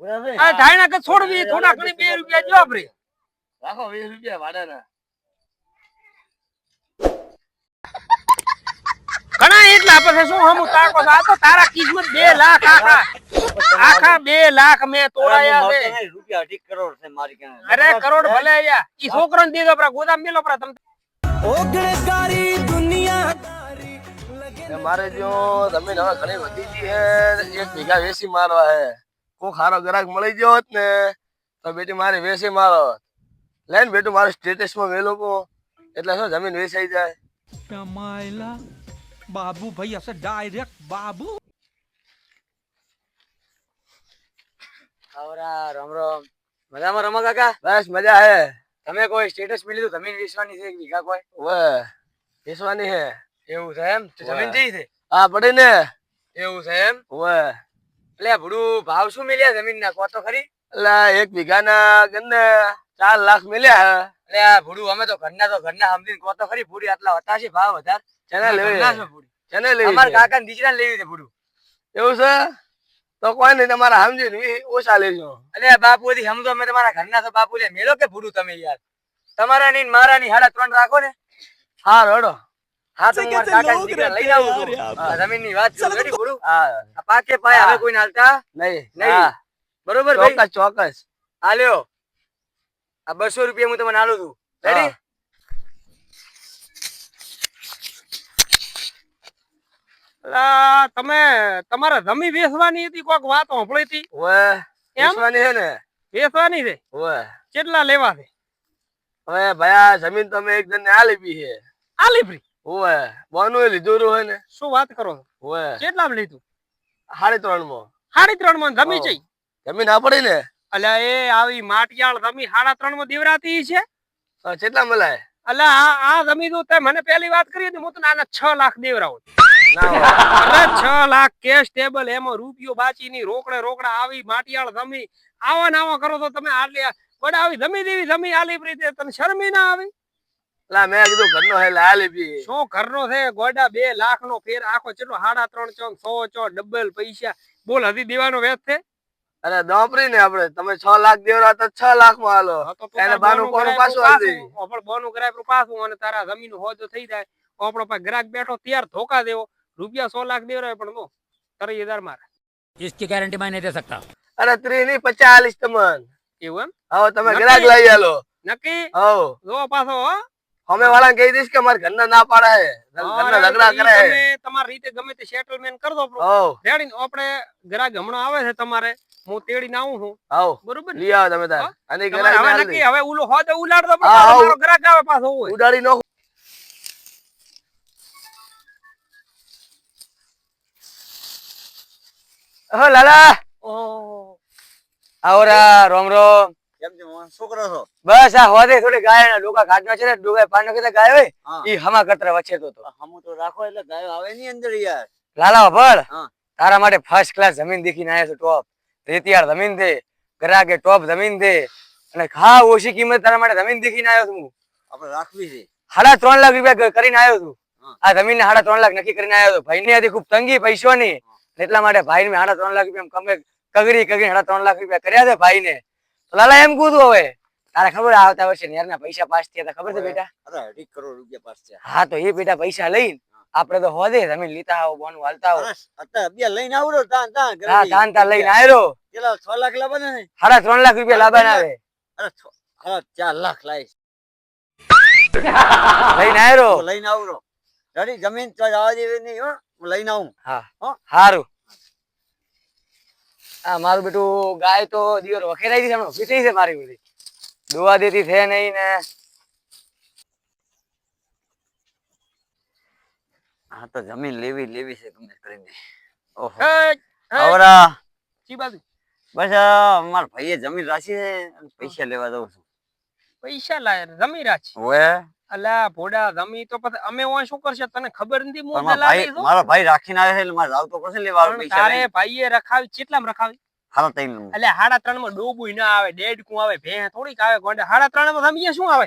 આ ધાયણા કે છોડવી થોડા ઘણી 2 રૂપિયા જો આપરે રાખો 20 રૂપિયા ભાડાના ઘણા એટલા પછી શું હમુ તાકો આ તો તારા કિસ્મત 2 લાખ આખા 2 લાખ મે તોડાયા છે રૂપિયા 2 કરોડ છે મારી કાને અરે કરોડ ભલે આયા ઈ છોકરાને દીધો પરા ગોદામ મેલો પરા તમ ઓગણકારી દુનિયાદારી લગે મારે જો જમીન હવે ઘણી વધી ગઈ હે 1 વીઘા વેસી મારવા હે કો ખારો ગ્રાહક મળી ગયો હોત ને તો બેટી મારે વેસી મારો લઈને બેટું મારું સ્ટેટસ માં મેલો કો એટલે શું જમીન વેચાઈ જાય કમાયલા બાબુ ભાઈ હશે ડાયરેક્ટ બાબુ આવરા રામ રામ મજામાં રમા કાકા બસ મજા હે તમે કોઈ સ્ટેટસ મેલ્યું જમીન વેચવાની છે 1 વીઘા કોઈ ઓવે વેચવાની હે એવું છે એમ તો જમીન જઈ છે હા પડી ને એવું છે એમ ઓવે એટલે ભડું ભાવ શું મેલ્યા જમીન ના કો તો ખરી એટલે 1 વીઘાના ગન્ને 4 લાખ મળ્યા એટલે આ ભડું અમે તો ઘરના સમજીને કો તો ખરી પૂરી આટલા હતા છે ભાવ વધાર ચને લેવી ચને લેવી અમાર કાકા ને દીકરાને લેવી છે ભડું એવું છે તો કોઈ નહીં તમારા સમજીને ઓછા લેજો એટલે બાપુજી સમજો અમે તમારા ઘરના તો બાપુ લે મેલો કે ભડું તમે યાર તમારા ની મારા ની 3.5 રાખો ને હા રડો હા તો મારા કાકા ને દીકરા લઈને આવું છું જમીન ની વાત છે રેડી ભડું હા પાકે પાય હવે કોઈ હાલતા નહીં બરોબર ભાઈ ચોક્કસ હાલ્યો આ 200 રૂપિયા હું તમને આલું છું રેડી તમે તમારા જમી વેચવાની હતી કોક વાત સાંભળી હતી ઓવે વેચવાની છે ને વેચવાની છે ઓવે કેટલા લેવા છે હવે ભાઈ જમીન તમે એક જણ ને આ લીધી છે આલી ફ્રી ઓવે બોનું એ લીધું હોય ને શું વાત કરો છો ઓવે કેટલા લીધું 3.5 માં 3.5 માં જમી છે જમીન આ પડી ને અલ્યા એ આવી માટિયાળ જમી 3.5 માં દેવરાતી છે કેટલા મલાય અલ્યા આ જમી તો તે મને પહેલી વાત કરી હતી હું તો આના 6 લાખ દેવરાવું ના હોય 6 લાખ કેશ ટેબલ એમાં રૂપિયો બાચી ની રોકડા આવી માટિયાળ જમી આવા ને આવા કરો તો તમે આટલી બડા આવી જમી દેવી જમી આલી રીતે તને શરમી ના આવી લા મેં કીધું ઘરનો હે લા લીધી શું ઘરનો છે ગોડા 2 લાખ નો ફેર આખો ચેટલો 3.5 ચોન 100 ચોન ડબલ પૈસા બોલ હજી દેવાનો વેત છે અરે દોપરી ને આપણે તમે 6 લાખ દેવરા તો 6 લાખ માં હાલો એને બાનું કોનું પાછું આલી ઓપડ બોનું કરાય પાછું અને તારા જમીન હોજો થઈ જાય આપણો પાસે ગ્રાહક બેઠો તૈયાર ધોકા દેવો રૂપિયા 100 લાખ દેવરાય પણ નો 30,000 મારે इसकी गारंटी मैं नहीं दे सकता અરે 30 ની 45 તમન એવું એમ હવે તમે ગ્રાહક લઈ આલો નક્કી હો જો પાછો હો અમે વાળા કહી દઈશ કે મારા ઘરના ના પાડે હે ઘરના ઝઘડા કરે હે તમે તમારી રીતે ગમે તે સેટલમેન્ટ કર દો હો રેડી આપણે ગ્રાહક હમણાં આવે છે તમારે હું તેડીને આવું છું હો બરોબર લઈ આવો તમે તાર અને હવે ગ્રાહક નક્કી હવે ઉલો હોદ ઉલાડ દો મારો ગ્રાહક આવે પાછો હોય ઉડાડી નો હો લાલા ઓ આવરા રોમ રોમ કેમ છે શું કરો છો બસ આ હોદે થોડી ગાય ના ડોકા ઘાટમાં છે ને ડોકા પાનો કે ગાય હોય ઈ હમા કતરા વચ્ચે તો હમુ તો રાખો એટલે ગાયો આવે ની અંદર યાર લાલા ભળ હા. તારા માટે ફર્સ્ટ ક્લાસ જમીન દેખીને આવ્યો છું ટોપ રેતિયાળ જમીન દે ગ્રાહકે ટોપ જમીન દે અને ખા ઓછી કિંમત તારા માટે જમીન દેખીને આવ્યો છું આપણે રાખવી છે 3.5 લાખ રૂપિયા કરીને આવ્યો છું આ જમીન ને 3.5 લાખ નક્કી કરીને આવ્યો છું ભાઈ ની આથી ખૂબ તંગી પૈસોની એટલા માટે ભાઈ ને 3.5 લાખ રૂપિયા કમે કગરી 3.5 લાખ રૂપિયા કર્યા છે ભાઈ ને લાલા એમ કીધું હવે તારે ખબર આવતા વર્ષે નેર ના પૈસા પાસ થયા ખબર છે બેટા અરે 2 કરોડ રૂપિયા પાસ છે હા તો એ બેટા પૈસા લઈને આપડે તો હોદે જમીન લીતા આવો બોનું હાલતા આવો અત્યારે બે લઈને આવરો તાન તાન હા તાન લઈને આવ્યો કેટલા 6 લાખ લાવવાના ને 3.5 લાખ રૂપિયા લાવવાના આવે અરે 4 લાખ લાઈશ લઈને આવ્યો લઈને આવરો રેડી જમીન તો જવા દેવી નહીં હો હું લઈને આવું હા હારું આ મારું બેટું ગાય તો દિયોર વખેરાઈ દી હમણાં ઉભી થઈ છે મારી બધી દુવા દેતી છે નહીં ને હા તો જમીન લેવી છે તમને કરીને ઓહો એ આવરા કી બાજુ બસ મારા ભાઈએ જમીન રાખી છે અને પૈસા લેવા દઉં છું પૈસા લાય જમી રાખ ઓએ અલા ભોડા જમી તો પછી અમે ઓય શું કરશે તને ખબર નથી પણ હું દલાલી છું મારો ભાઈ રાખીને આવે છે એટલે મારે જાવ તો પડશે લેવા પણ પૈસા તારે ભાઈએ રખાવી કેટલામાં રખાવી હાલો તઈને એટલે 3.5 માં ડોબુય ના આવે ડેડકું આવે ભે થોડીક આવે ગોંડા 3.5 માં જમીએ શું આવે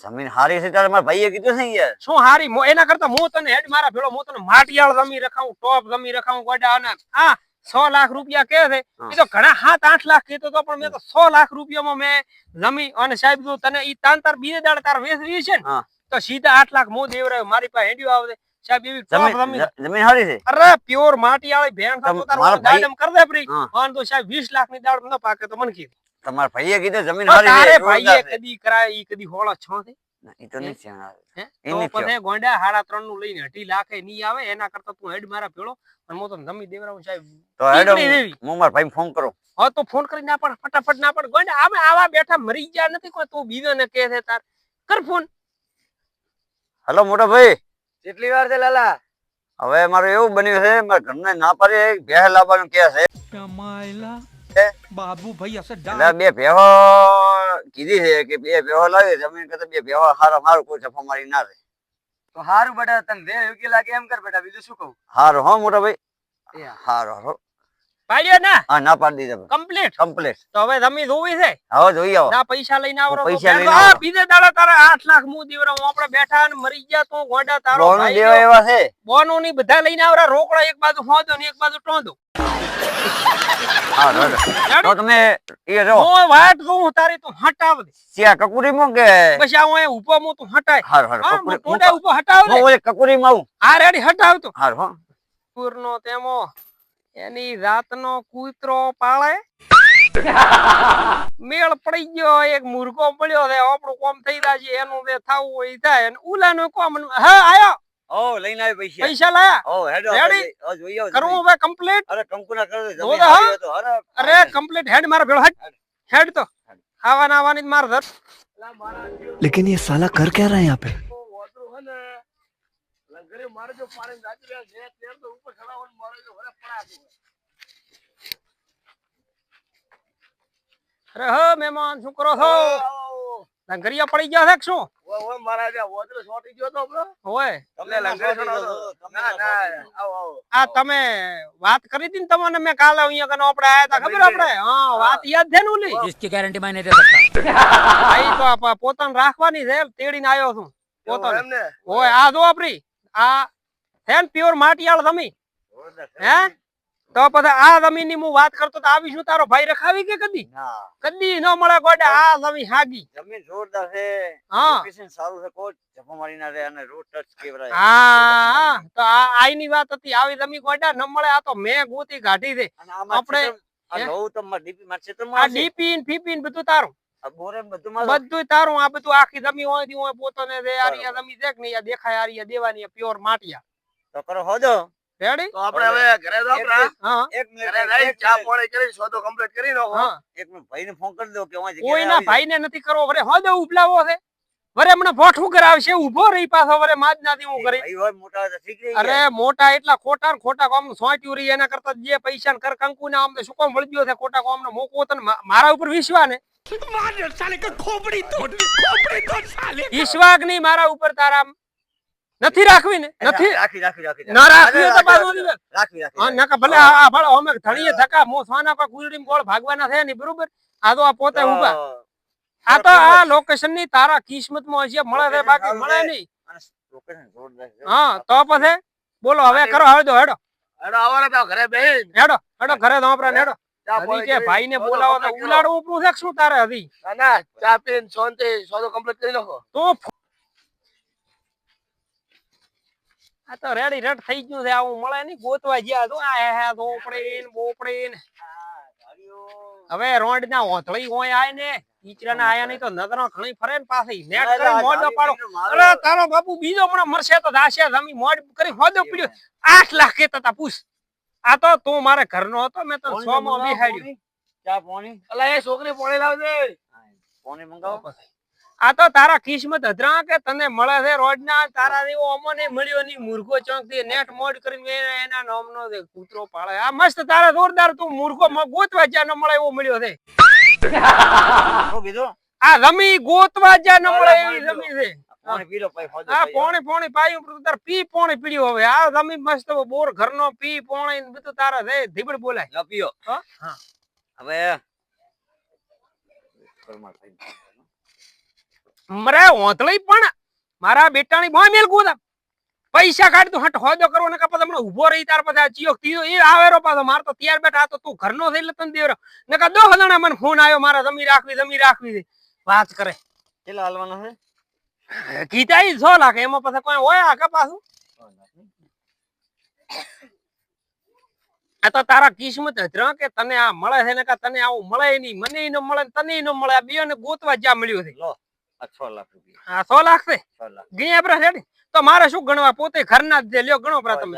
જમીન હારી છે ત્યારે મારા ભાઈએ કીધું છે યાર શું હારી એના કરતા હું તને હેડ મારા ભેળો હું તને માટિયાળ જમી રખાવું ટોપ જમી રખાવું ગોડા અને હા 100 લાખ રૂપિયા કે છે એ તો ઘણા 7-8 લાખ કીધો તો પણ મેં તો 100 લાખ રૂપિયામાં મેં જમી અને સાહેબ જો તને ઈ તાંતર બીજે દાડે તાર વેચવી છે ને તો સીધા 8 લાખ મો દેવરાયો મારી પાસે હેડ્યો આવે સાહેબ એવી ટોપ જમીન હારી છે અરે પ્યોર માટી વાળી ભેણ તો તાર ગાડમ કર દે પ્રી અને તો સાહેબ 20 લાખ ની દાડ ન પાકે તો મને કીધું તમારા ભાઈએ કીધું જમીન પણ હારી તારે છે ભાઈએ કદી કરાય ઈ કદી હોળા છ છે ઈ તો નહીં છે હે તો પછી ગોંડા 3.5 નું લઈને 2.5 લાખે નહીં આવે એના કરતા તું હેડ મારા ભેળો અને હું તો જમી દેવરાવું સાહેબ તો હેડો હું મારા ભાઈને ફોન કરો હા તો ફોન કરી ના પણ ફટાફટ ના પણ ગોંડા આમે આવા બેઠા મરી ગયા નથી કોઈ તું બીજો ને કહે છે તાર કર ફોન હેલો મોટા ભાઈ કેટલી વાર છે લાલા હવે મારું એવું બન્યું છે મારા ઘરને ના પાડે ભેહ લાવવાનું કે છે कमाइला बाबू भाई ऐसे એટલે બે ભેહો કીધી છે કે બે ભેહો લાવી જમીન કરતા બે ભેહો હારું કોઈ જફા મારી ના રહે તો હારું બેટા તને દે યોગ્ય લાગે એમ કર બેટા બીજું શું કહું હારું હો મોટા ભાઈ હારું પાડ્યો ના હા ના પાડી દીધા કમ્પ્લીટ કમ્પ્લીટ તો હવે જમી જોવી છે હવે જોઈ આવો ના પૈસા લઈને આવરો પૈસા લઈને આવો. બીજે દાડા તારા 8 લાખ મુ દેવરા હું આપણે બેઠા અને મરી ગયા તો ગોંડા તારો બોનો ભાઈ દેવા એવા છે બોનો ની બધા લઈને આવરા રોકડા એક બાજુ હોદો ને એક બાજુ ટોંદો હા તો તમે એ જો હું વાટ જોઉં તારી તું હટાવ દે સિયા કકુરી માં કે પછી આ હું ઊભો હું તું હટાય હારું હા હારું ટોંડા ઊભો હટાવ દે હું ઓલે કકુરી માં આવું આ રેડી હટાવ તું હારું હો પૂરનો તેમો એની રાતનો કૂતરો પાળે મેળ પડી ગયો એક મુર્ગો મળ્યો છે આપણું કોમ થઈ જાય એનું જે થાવું હોય ઈ થાય અને ઉલાનું કોમ હા આયો ઓ લઈને આવી પૈસા લાયા ઓ હેડો રેડી? જોઈ આવો કરવું હવે કમ્પ્લીટ અરે કંકુના કરો જો જમીન તો હા. આવી તો અરે અરે કમ્પ્લીટ હેડ મારા ભેળો હેડ તો આવાના આવવાની જ માર ધર लेकिन ये साला कर क्या रहा है यहाँ पे મારે જો પાણી નાખી રહ્યા છે તેર તો ઉપર ચડાવવાનું મારે જો હરે પડાતું અરે હ મહેમાન શું કરો છો લંગરિયા પડી ગયા છે કે શું ઓય મારા જે વોતરો છોટી ગયો તો બ્રો હોય તમને લંગર છોડો ના ના આવો આવો આ તમે વાત કરી હતી ને તમને મેં કાલે અહીંયા કને આપણે આયા હતા ખબર આપણે હા વાત યાદ છે ને ઓલી इसकी गारंटी मैं नहीं दे सकता। આઈ તો પોતાને રાખવાની છે તેડીને આવ્યો છું પોતાને એમને હોય આ જો આપડી આ છે ને પ્યોર માટીયાળ જમીન હે તો પછી આ જમીન ની હું વાત કરતો તો આવી શું તારો ભાઈ રખાવી કે કદી ના કદી ન મળે ગોડે આ જમીન હાગી જમીન જોરદાર છે હા લોકેશન સારું છે કોઈ જફા મારી ના રહે અને રોડ ટચ કેવરાય હા તો આ આઈની વાત હતી આવી જમીન ગોડા ન મળે આ તો મેં ગોતી કાઢી છે અને આમાં આપણે- આ નવું તમાર ડીપી માં છે તો આ ડીપી ને ફીપી ને બધું તારું આ બોરે બધું માં બધું તારું આ બધું આખી જમીન હોય થી હોય પોતાને દે આરિયા જમીન દેખ ને આ દેખાય આરિયા દેવાની પ્યોર માટીયા તો કરો હોજો રેડી તો આપણે હવે ઘરે જાવ પ્રા હા એક ઘરે મિનિટ જઈ ચા પાણી કરી સોદો કમ્પ્લીટ કરી નાખો હા એક મિનિટ ભાઈને ફોન કરી દો કે હું કોઈના ભાઈને નથી કરવો વરે હોદે ઉપલાવો છે વરે હમણાં ભોઠું કરાવશે ઉભો રહી પાછો વરે માજ નાથી હું કરી ભાઈ હોય મોટા તો ઠીક રહી અરે મોટા એટલા ખોટા ને ખોટા કોમ સોંટ્યું રહી એના કરતા જે પૈસા ને કર કંકુ ના અમને શું કોમ વળગ્યો છે ખોટા કોમ ને મોકો તને મારા ઉપર વિશ્વા ને વિશ્વાસ નહીં મારા ઉપર તારા નથી રાખવી ને નથી રાખી રાખી રાખી ના રાખવી તો પાછું નથી. રાખી રાખી હા નકા ભલે આ ભલે અમે ધણીએ ધક્કા મો સોના કો કુલડીમ ગોળ ભાગવાના છે ને બરોબર આ તો આ પોતે ઊભા આ તો આ લોકેશન ની તારા કિસ્મત માં હશે મળે છે બાકી મળે નહીં લોકેશન જોરદાર છે હા તો પછી બોલો હવે કરો હળદો હેડો અરે આવવાના તો ઘરે બેહીન હેડો હેડો ઘરે તો આપણા હેડો ચા હજી પાણી કે કરી ભાઈ ને સોદો બોલાવો તો complete ઉલાડવું ઉપરું છે કે શું તારે હજી ના ના ચા પીને શાંતિ સોદો કમ્પ્લીટ કરી નાખો તો આ તો રેડી રેડ થઈ ગયું છે આવું મળે નહીં ગોતવા ગયા તો આ હે ધોપડી ને બોપડી ને હવે રોડ ના ઓથળી હોય આય ને ઈચરા ના આયા નહીં તો નજરો ઘણી ફરે ને પાછી નેટ કરી મોડો પાડો અરે તારો બાપુ બીજો પણ મરશે તો દાશે જમી મોડ કરી હોદો પીડ્યો 8 લાખ કેતા તા પૂછ આ તો તું મારે ઘરનો હતો મેં તને 100 માં બિહાડ્યો ચા પાણી અલા એ છોકરી પોણી લાવજે પાણી મંગાવો આ તો તારા કિસ્મત હદરા કે તને મળે છે રોજ ના તારા જેવો અમને મળ્યો નહીં મૂર્ખો ચોંક થી નેટ મોડ કરીને એના નામનો છે કૂતરો પાળે આ મસ્ત તારા જોરદાર તું મૂર્ખો ગોતવા જ્યાં ન મળે એવો મળ્યો છે શું કીધું આ જમી ગોતવા જ્યાં ન મળે એવી જમી છે પાણી પી લો પછી હોજો આ પોણી પાયું તાર પી પોણી પીડ્યું હવે આ જમી મસ્ત બોર ઘરનો પી પોણી ને બધું તારા છે ધીબડ બોલાય લો પીઓ હા હવે મરે ઓંધળી પણ મારા બેટાની બોય મેલ ગોદા પૈસા કાઢ તું હટ હોદો કરવો ને પછી હમણાં ઉભો રહી તાર પછી આ ચિયોક તીયો એ આવેરો પાછો માર તો તૈયાર બેઠા આ તો તું ઘરનો થઈ એટલે તને દેવરો ને કા 10 જણા મને ફોન આવ્યો મારા જમી રાખવી છે વાત કરે કેટલા હાલવાના છે કીધા ઈ 6 લાખ એમાં પછી કોઈ હોય આ કે પાછું આ તો તારા કિસ્મત હજરા કે તને આ મળે છે ને કે તને આવું મળે નહીં મને ન મળે તને ન મળે આ બે ને ગોતવા જ્યાં મળ્યું છે લો આ 6 લાખ રૂપિયા હા 100 લાખ છે 6 લાખ ગયા આપણે રેડી તો મારે શું ગણવા પોતે ઘરના જ દે લ્યો ગણો પ્રા તમે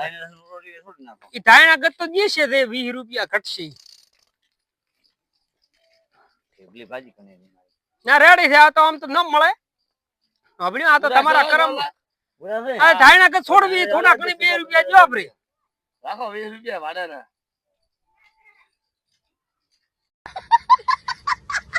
ઈ ધાયણા ગત તો દેશે તે 20 રૂપિયા ઘટશે ઠેબલી ભાજી કને ના રેડી છે આ તો આમ તો ન મળે હબળ્યું આ તો તમારા કરમ પૂરા છે આ ધાયણા ગત છોડવી થોડા ઘણી 2 રૂપિયા જો આપરે રાખો 20 રૂપિયા ભાડાના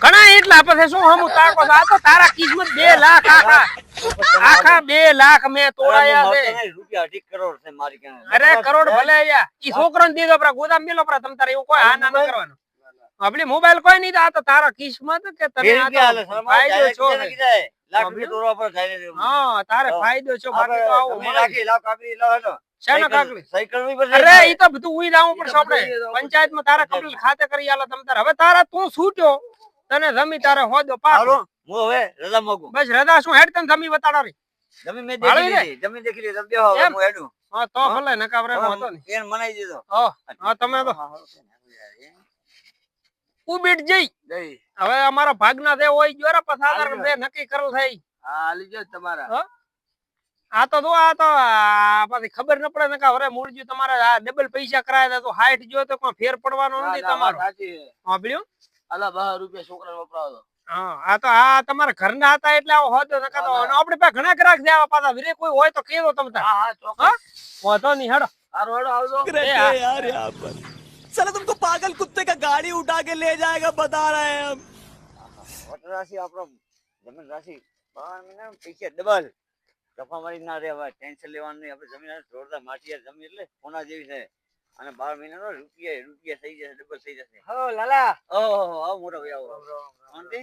ઘણા એટલા પછી શું હમું તાકો આ તો તારા કિસ્મત 2 લાખ આખા 2 લાખ મેં તોડાયા છે રૂપિયા 2.5 કરોડ છે મારી કને અરે કરોડ ભલે આયા ઈ છોકરાને દીધો પ્રા ગોદામ મેલો પ્રા તમ તારે એવું કોઈ આ ના કરવાનો આપણી મોબાઈલ કોઈ નહીં આ તો તારા કિસ્મત કે તને આ તો ફાયદો છો લાખ રૂપિયા તોડવા પર થાય હા તારે ફાયદો છો બાકી તો આવું મળે રાખી લાવ કાકડી લાવ હેલો શેનો કાકડી સહી કરવી પડશે અરે ઈ તો બધું ઉઈ લાવવું પડશે આપણે પંચાયતમાં તારા કમ્પ્લીટ ખાતે કરી આલો તમ તારે હવે તારા તું છૂટ્યો તને જમી તારે હોદો પાક હાલો હું હવે રજા માંગુ બસ રદા શું હેડ તને જમી બતાડો રી જમીન મેં ભાળી દેખી લીધી જમીન દેખી લીધી તમે બેહો હવે એમ? હું હેડું હા તો ભલે નકાવરે હતો ને પેન મનાઈ દીધો હા તમે તો ઉબીટ જઈ જઈ હવે અમારો ભાગના દે હોય જોરા પસાર દે નક્કી કરેલ થઈ હા આલી ગયો તમારા હા? આ તો પછી ખબર ન પડે ને કે હવે મૂળજી તમારે આ ડબલ પૈસા કરાયા હતા તો 60 જો તો કોઈ ફેર પડવાનો નથી તમારો સાચી છે સાંભળ્યું આલા 12 રૂપિયા છોકરાને વપરાવો હા આ તો આ તમારા ઘરના હતા એટલે આવો હોદો નકા તો આપણે પાસે ઘણા ગ્રાહક છે આવા પાછા વિરે કોઈ હોય તો કેવો તમ તાર હા હા ચોક્કસ હા વાંધો નહીં હેડો હારું હેડો આવજો એ હા. यार यहाँ पर साला तुमको पागल कुत्ते का गाड़ी उठा के ले जाएगा बता रहे हैं हम વટ રાશિ આપણો જમીન રાશિ 12 મહિના પૈસા ડબલ કફા મારી ના રે હવે ટેન્શન લેવાનું નહીં આપણે જમીન જોરદાર માટીયાર જમીન એટલે સોના જેવી છે અને 12 મહિનાનો રૂપિયા થઈ જશે ડબલ થઈ જશે હો લાલા ઓહો આવ મોટો ભાઈ આવો શાંતિ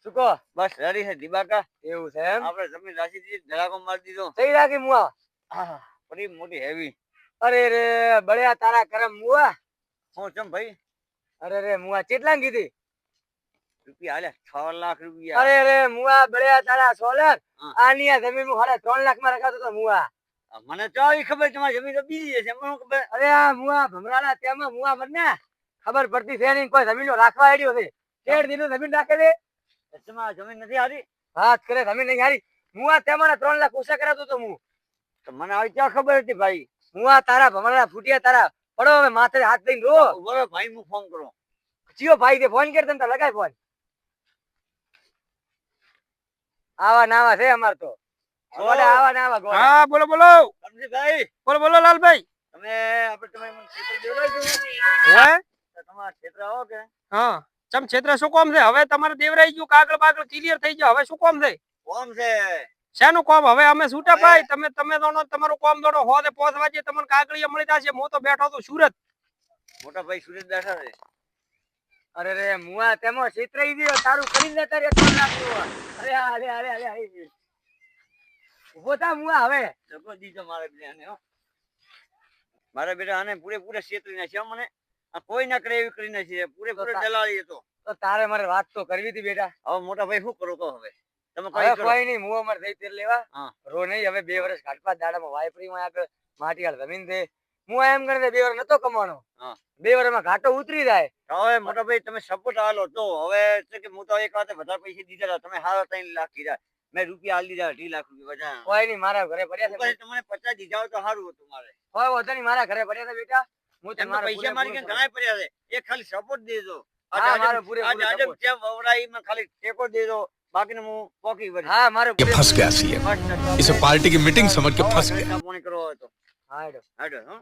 શું કહો બસ રેડી છે દીબાકા એવું છે એમ આપણે જમીન રાશિ થી ધડાકો મારી દીધો સહી રાખી મુઆ હા બડી મોટી હેવી અરે રે બળ્યા તારા કરમ મુઆ હું ચમ ભાઈ અરે રે મુઆ કેટલા કીધી રૂપિયા હાલે 6 લાખ રૂપિયા અરે રે મુઆ બળ્યા તારા 6 લાખ આની આ જમીન હું 3 લાખ માં રખાતો તો મુઆ મને તો આવી ખબર તમારી જમીન તો બીજી છે મને ખબર અરે આ મુઆ ભમરાના તેમાં મુઆ મને ખબર પડતી છે નહીં કોઈ જમીન રાખવા આડ્યો છે તેડ દીનું જમીન રાખે છે તમારા જમીન નથી હારી વાત કરે જમીન નહીં હારી મુઆ તેમાં 3 લાખ ઓછા કરાતો તો હું તો મને આવી ક્યાં ખબર હતી ભાઈ મુઆ તારા ભમરાના ફૂટિયા તારા પડો હવે માથે હાથ દઈને રો બોલો ભાઈ હું ફોન કરો ચિયો ભાઈ દે ફોન કર તને લગાય ફોન આવા નાવા છે અમાર તો ગોડે આવા નાવા ગોડે હા બોલો બોલો સમજીભાઈ બોલો લાલભાઈ તમે આપણે તમે મને ક્ષેત્ર દેવરાય છો હે તો તમારા ક્ષેત્ર આવો કે હા ચમ ક્ષેત્ર શું કામ છે હવે તમારે દેવરાઈ ગયું કાગળ બાગળ ક્લિયર થઈ ગયો હવે શું કામ છે કોમ છે શેનું કામ હવે અમે છૂટા ભાઈ તમે દોડો તમારું કામ દોડો હોદે 5 વાગે તમને કાગળિયા મળી જશે હું તો બેઠો તો સુરત મોટા ભાઈ સુરત બેઠા છે અરે રે મુઆ તેમાં ક્ષેત્રઈ ગયો તારું કરી લે તારે 3 લાખ અરે ઉભો થા મુઆ હવે જગો દીજો મારે બેને હો મારા બેટા આને પૂરેપૂરા ક્ષેત્રી નાખ્યો મને આ કોઈ ના કરે એવી કરી નાખી પૂરેપૂરા દલાલી હતો તો તારે મારે વાત તો કરવી હતી બેટા હવે મોટા ભાઈ શું કરો તો હવે તમે કોઈ નહીં મુઓ માર થઈ તેલ લેવા રો નહીં હવે 2 વર્ષ કાટપા દાડામાં વાયપરી માં આગળ માટીવાળ જમીન છે હું એમ ગણે 2 વર્ષ નતો કમાણો 2 વર્ષમાં ઘાટો ઉતરી જાય હવે મોટા ભાઈ તમે સપોર્ટ આલો તો હવે છે કે હું તો એક વાતે વધારે પૈસા દીધા તમે હારા 3 લાખ કીધા મેં રૂપિયા આલી દીધા 2.5 લાખ રૂપિયા બચા કોઈ નહીં મારા ઘરે પડ્યા છે તમને 50 દીધા તો સારું હતું મારે કોઈ વધો નહીં મારા ઘરે પડ્યા છે બેટા હું તો મારા પૈસા મારી કે ઘણા પડ્યા છે એક ખાલી સપોર્ટ દેજો મારો પૂરે આજે જે વવરાઈ માં ખાલી ટેકો દેજો બાકીને હું પોકી ભરી હા મારે ये फंस गया सी इसे पार्टी की मीटिंग समझ के फंस गया કરો તો હાડો હાડો હો